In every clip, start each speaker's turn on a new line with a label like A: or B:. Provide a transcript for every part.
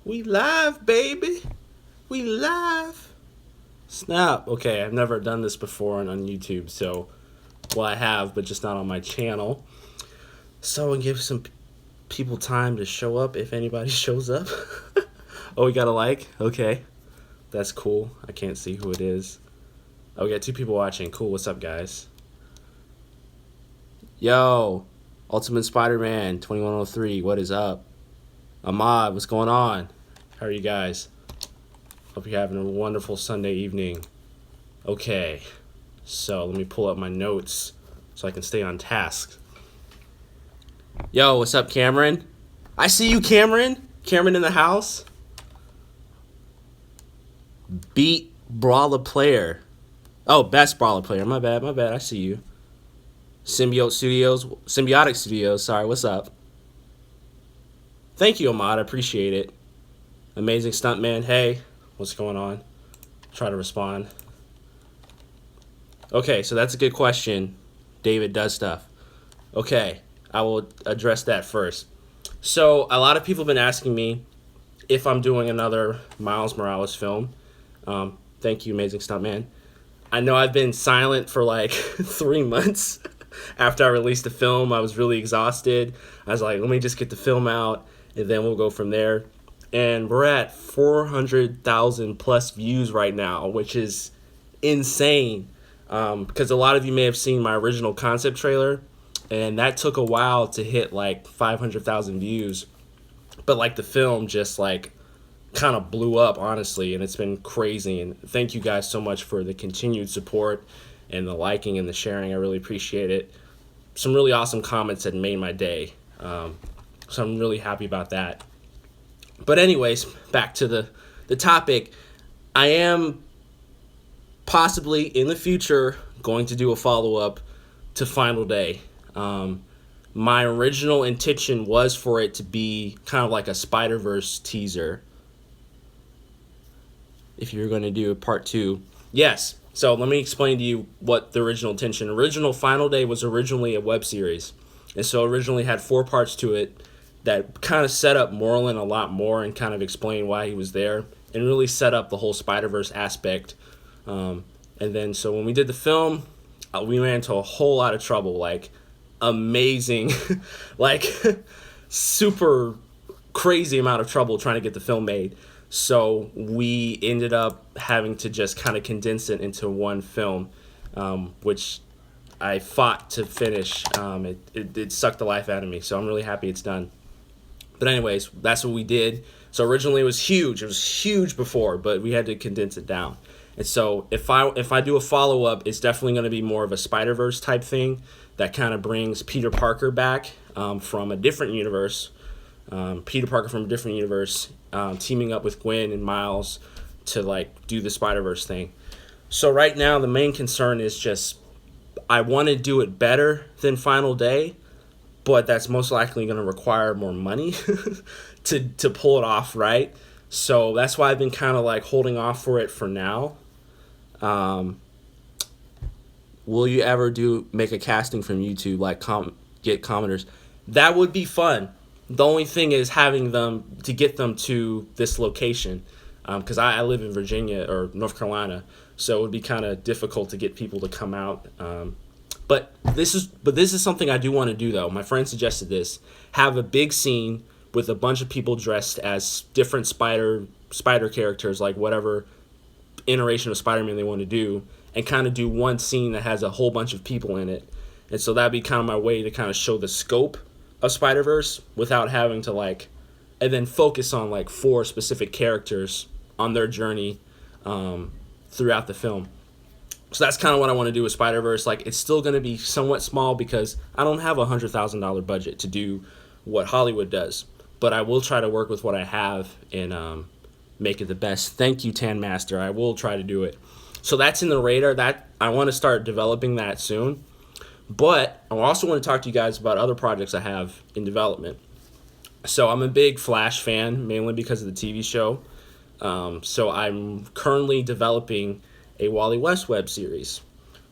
A: We live, baby. We live. Snap. Okay, I've never done this before on YouTube, so well, I have, but just not on my channel. So and give some people time to show up if anybody shows up. Oh, we got a like. Okay, that's cool. I can't see who it is. Oh, we got 2 people watching. Cool. What's up, guys? Yo, Ultimate Spider-Man 2103. What is up? Ahmad, what's going on? How are you guys? Hope you're having a wonderful Sunday evening. Okay, so let me pull up my notes so I can stay on task. Yo, what's up, Cameron? I see you, Cameron. Cameron in the house. Beat Brawler Player. Oh, best Brawler Player. My bad. I see you. Symbiotic Studios. Sorry, what's up? Thank you, Ahmad. I appreciate it. Amazing Stuntman. Hey, what's going on? Try to respond. Okay, so that's a good question. David does stuff. Okay, I will address that first. So a lot of people have been asking me if I'm doing another Miles Morales film. Thank you, Amazing Stuntman. I know I've been silent for like 3 months. After I released the film, I was really exhausted. I was like, let me just get the film out, and then we'll go from there. And we're at 400,000 plus views right now, which is insane. Because a lot of you may have seen my original concept trailer, and that took a while to hit like 500,000 views. But like the film just like kind of blew up, honestly, and it's been crazy. And thank you guys so much for the continued support and the liking and the sharing. I really appreciate it. Some really awesome comments that made my day. So I'm really happy about that. But anyways, back to the topic. I am possibly in the future going to do a follow-up to Final Day. My original intention was for it to be kind of like a Spider-Verse teaser. If you're going to do a part 2. Yes. So let me explain to you what the original intention. Original Final Day was originally a web series. And so originally had 4 parts to it that kind of set up Moreland a lot more and kind of explain why he was there and really set up the whole Spider-Verse aspect. And then so when we did the film, we ran into a whole lot of trouble, like amazing, like super crazy amount of trouble trying to get the film made. So we ended up having to just kind of condense it into one film, which I fought to finish. It sucked the life out of me, so I'm really happy it's done. But anyways, that's what we did. So originally it was huge. It was huge before, but we had to condense it down. And so if I do a follow-up, it's definitely going to be more of a Spider-Verse type thing that kind of brings Peter Parker back from a different universe. Peter Parker from a different universe, teaming up with Gwen and Miles to like do the Spider-Verse thing. So right now the main concern is just I want to do it better than Final Day, but that's most likely going to require more money to pull it off right. So that's why I've been kind of like holding off for it for now. Will you ever make a casting from YouTube, like get commenters? That would be fun. The only thing is having them to get them to this location, because I live in Virginia or North Carolina, so it would be kind of difficult to get people to come out. But this is something I do want to do though. My friend suggested this: have a big scene with a bunch of people dressed as different spider characters, like whatever iteration of Spider-Man they want to do, and kind of do one scene that has a whole bunch of people in it. And so that'd be kind of my way to kind of show the scope of Spider-Verse without having to like, and then focus on like 4 specific characters on their journey throughout the film. So that's kind of what I want to do with Spider-Verse. Like, it's still going to be somewhat small because I don't have a $100,000 budget to do what Hollywood does, but I will try to work with what I have and make it the best. Thank you, Tan Master. I will try to do it. So that's in the radar. That I want to start developing that soon. But I also want to talk to you guys about other projects I have in development. So I'm a big Flash fan, mainly because of the TV show. So I'm currently developing a Wally West web series.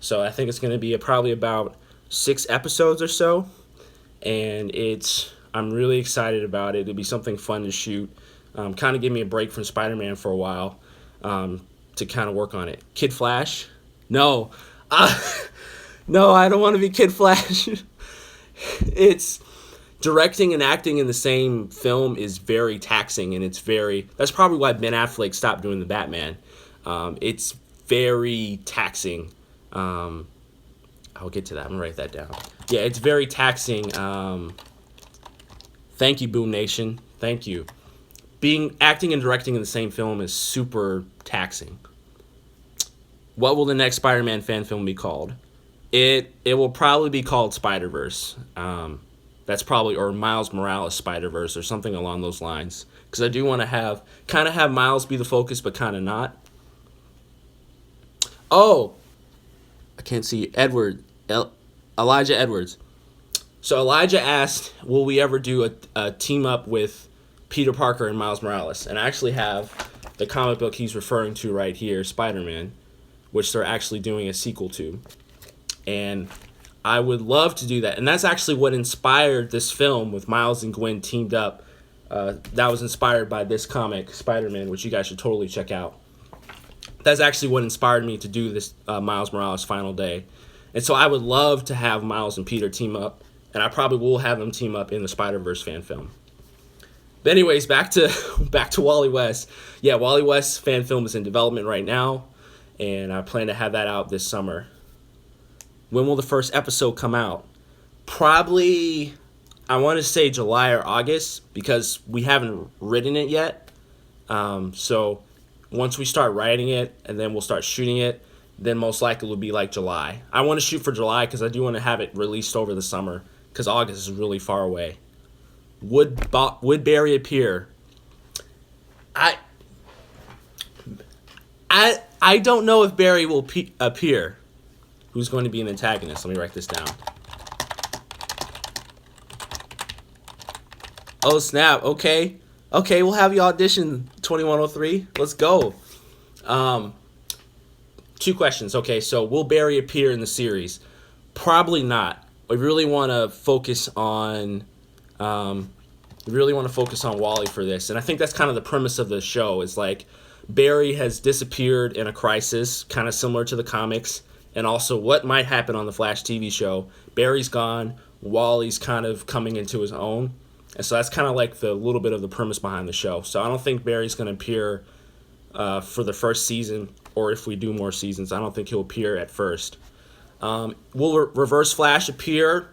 A: So I think it's going to be probably about 6 episodes or so. And I'm really excited about it. It'll be something fun to shoot. Kind of give me a break from Spider-Man for a while, to kind of work on it. Kid Flash? No. Uh, no, I don't want to be Kid Flash. It's directing and acting in the same film is very taxing, and that's probably why Ben Affleck stopped doing the Batman. It's very taxing. I'll get to that. I'm gonna write that down. Yeah, it's very taxing. Thank you, Boom Nation. Thank you. Being acting and directing in the same film is super taxing. What will the next Spider-Man fan film be called? It will probably be called Spider-Verse. That's probably, or Miles Morales Spider-Verse or something along those lines. Because I do want to have Miles be the focus, but kind of not. Oh, I can't see Elijah Edwards. So Elijah asked, will we ever do a team up with Peter Parker and Miles Morales? And I actually have the comic book he's referring to right here, Spider-Man, which they're actually doing a sequel to. And I would love to do that. And that's actually what inspired this film with Miles and Gwen teamed up. That was inspired by this comic, Spider-Man, which you guys should totally check out. That's actually what inspired me to do this Miles Morales Final Day. And so I would love to have Miles and Peter team up. And I probably will have them team up in the Spider-Verse fan film. But anyways, back to Wally West. Yeah, Wally West fan film is in development right now. And I plan to have that out this summer. When will the first episode come out? Probably, I want to say July or August, because we haven't written it yet. So once we start writing it, and then we'll start shooting it, then most likely it will be like July. I want to shoot for July because I do want to have it released over the summer, because August is really far away. Would Barry appear? I don't know if Barry will appear. Who's going to be an antagonist? Let me write this down. Oh, snap. Okay, we'll have you audition 2103. Let's go. 2 questions. Okay, so will Barry appear in the series? Probably not. We really want to focus on Wally for this. And I think that's kind of the premise of the show. Is like Barry has disappeared in a crisis, kind of similar to the comics. And also what might happen on the Flash TV show. Barry's gone. Wally's kind of coming into his own. And so that's kind of like the little bit of the premise behind the show. So I don't think Barry's going to appear for the first season, or if we do more seasons. I don't think he'll appear at first. Will Reverse Flash appear?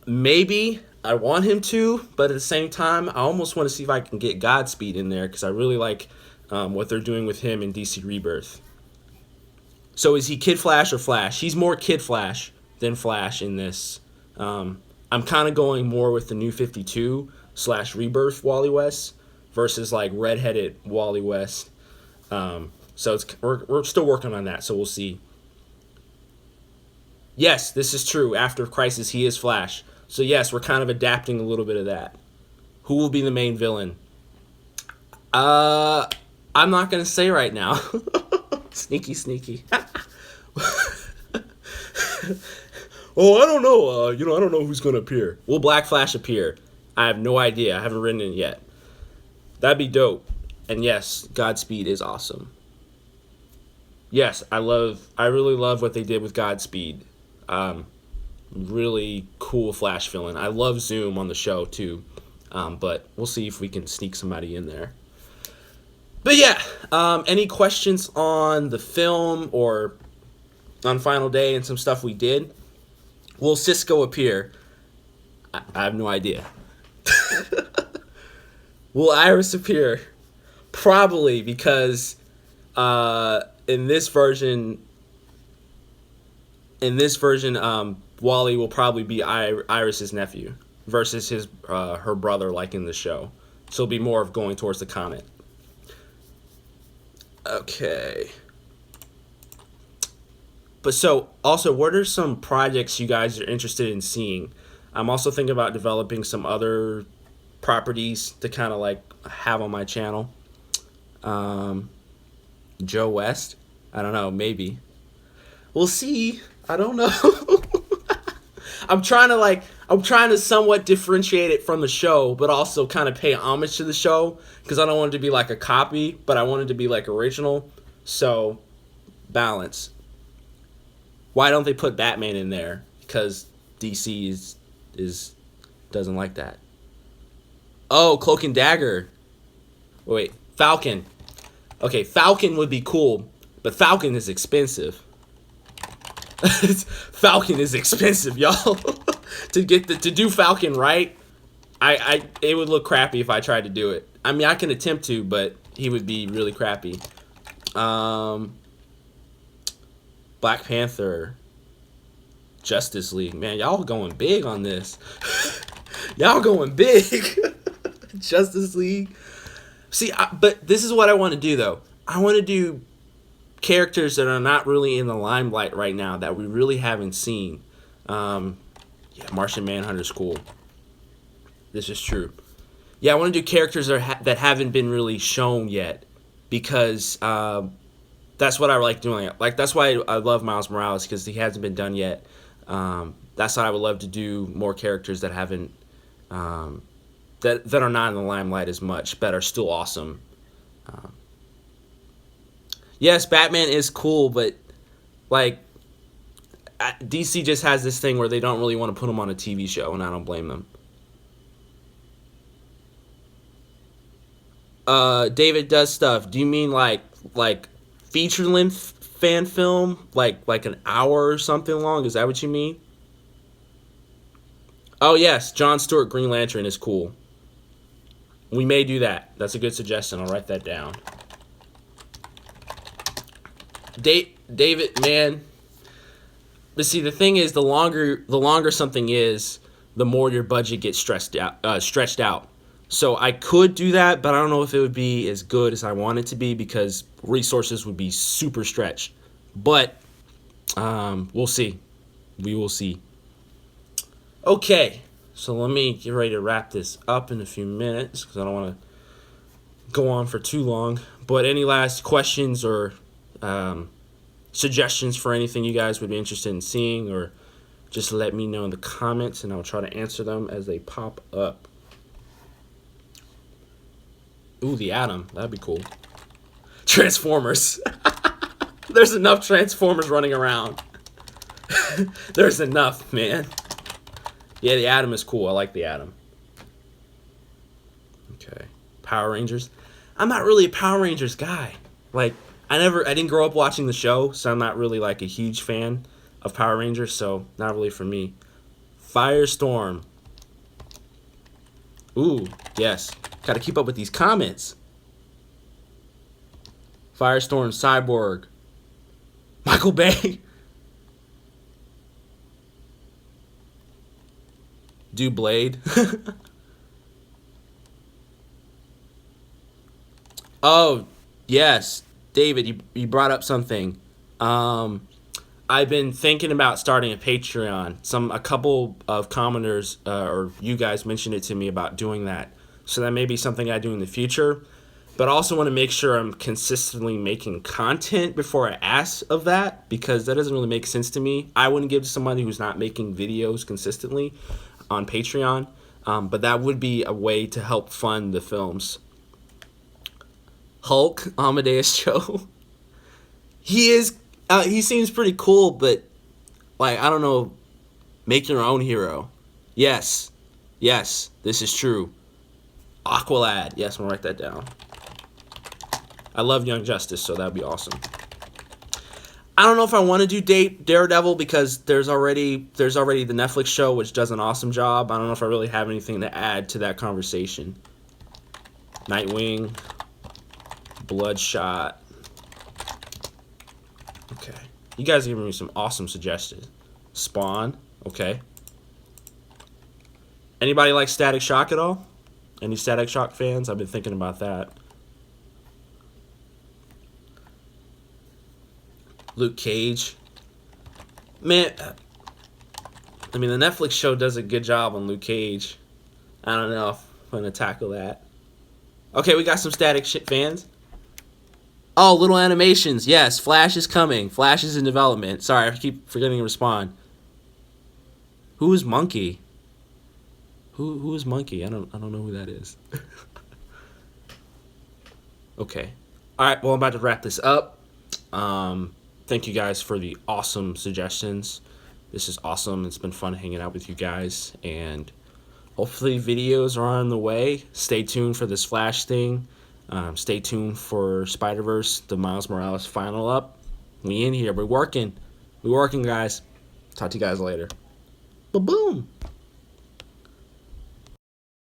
A: Maybe. I want him to, but at the same time, I almost want to see if I can get Godspeed in there, because I really like what they're doing with him in DC Rebirth. So is he Kid Flash or Flash? He's more Kid Flash than Flash in this. I'm kind of going more with the New 52 / Rebirth Wally West versus like redheaded Wally West. So we're still working on that, so we'll see. Yes, this is true. After Crisis, he is Flash. So yes, we're kind of adapting a little bit of that. Who will be the main villain? I'm not going to say right now. Sneaky. Oh, I don't know. I don't know who's going to appear. Will Black Flash appear? I have no idea. I haven't written it yet. That'd be dope. And yes, Godspeed is awesome. Yes, I really love what they did with Godspeed. Really cool Flash villain. I love Zoom on the show too. But we'll see if we can sneak somebody in there. But yeah, any questions on the film or on Final Day and some stuff we did? Will Cisco appear? I have no idea. Will Iris appear? Probably, because in this version, Wally will probably be Iris's nephew versus her brother, like in the show. So it'll be more of going towards the comic. Okay. But so, also, what are some projects you guys are interested in seeing? I'm also thinking about developing some other properties to kind of like have on my channel. Joe West? I don't know, maybe. We'll see. I don't know. I'm trying to somewhat differentiate it from the show, but also kind of pay homage to the show because I don't want it to be like a copy, but I want it to be like original. So balance. Why don't they put Batman in there? Because DC is doesn't like that. Oh, Cloak and Dagger. Wait, Falcon. Okay, Falcon would be cool, but Falcon is expensive. Falcon is expensive, y'all. To do Falcon right, it would look crappy if I tried to do it. I mean, I can attempt to, but he would be really crappy. Black Panther, Justice League. Man, y'all going big on this. Y'all going big. Justice League. See, but this is what I want to do, though. I want to do characters that are not really in the limelight right now that we really haven't seen. Yeah, Martian Manhunter's cool. This is true. Yeah, I want to do characters that haven't been really shown yet because that's what I like doing. Like, that's why I love Miles Morales, because he hasn't been done yet. That's why I would love to do more characters that haven't that are not in the limelight as much, but are still awesome. Yes, Batman is cool, but like DC just has this thing where they don't really want to put him on a TV show, and I don't blame them. David does stuff. Do you mean like feature length fan film, like an hour or something long? Is that what you mean? Oh yes, Jon Stewart Green Lantern is cool. We may do that. That's a good suggestion. I'll write that down. David, man. But see, the thing is, the longer something is, the more your budget gets stretched out. So I could do that, but I don't know if it would be as good as I want it to be because resources would be super stretched. But we'll see. We will see. Okay, so let me get ready to wrap this up in a few minutes because I don't want to go on for too long. But any last questions or suggestions for anything you guys would be interested in seeing, or just let me know in the comments and I'll try to answer them as they pop up. Ooh, the Atom. That'd be cool. Transformers. There's enough Transformers running around. There's enough, man. Yeah, the Atom is cool. I like the Atom. Okay. Power Rangers. I'm not really a Power Rangers guy. Like, I didn't grow up watching the show, so I'm not really like a huge fan of Power Rangers, so not really for me. Firestorm. Ooh, yes. Gotta keep up with these comments. Firestorm, Cyborg. Michael Bay. Do Blade. Oh, yes. David, you brought up something. I've been thinking about starting a Patreon. A couple of commenters or you guys mentioned it to me about doing that. So that may be something I do in the future. But I also want to make sure I'm consistently making content before I ask of that, because that doesn't really make sense to me. I wouldn't give to somebody who's not making videos consistently on Patreon. But that would be a way to help fund the films. Hulk, Amadeus Cho. He seems pretty cool, but like, I don't know, make your own hero. Yes, this is true. Aqualad, yes, I'm gonna write that down. I love Young Justice, so that'd be awesome. I don't know if I want to do Daredevil because there's already the Netflix show, which does an awesome job. I don't know if I really have anything to add to that conversation. Nightwing, Bloodshot. Okay. You guys are giving me some awesome suggestions. Spawn. Okay. Anybody like Static Shock at all? Any Static Shock fans? I've been thinking about that. Luke Cage. Man, I mean, the Netflix show does a good job on Luke Cage. I don't know if I'm going to tackle that. Okay, we got some Static Shit fans. Oh, little animations. Yes, Flash is coming. Flash is in development. Sorry, I keep forgetting to respond. Who is Monkey? Who is Monkey? I don't know who that is. Okay. All right. Well, I'm about to wrap this up. Thank you guys for the awesome suggestions. This is awesome. It's been fun hanging out with you guys, and hopefully videos are on the way. Stay tuned for this Flash thing. Stay tuned for Spider-Verse, the Miles Morales final up. We in here. We're working. We're working, guys. Talk to you guys later. Ba-boom.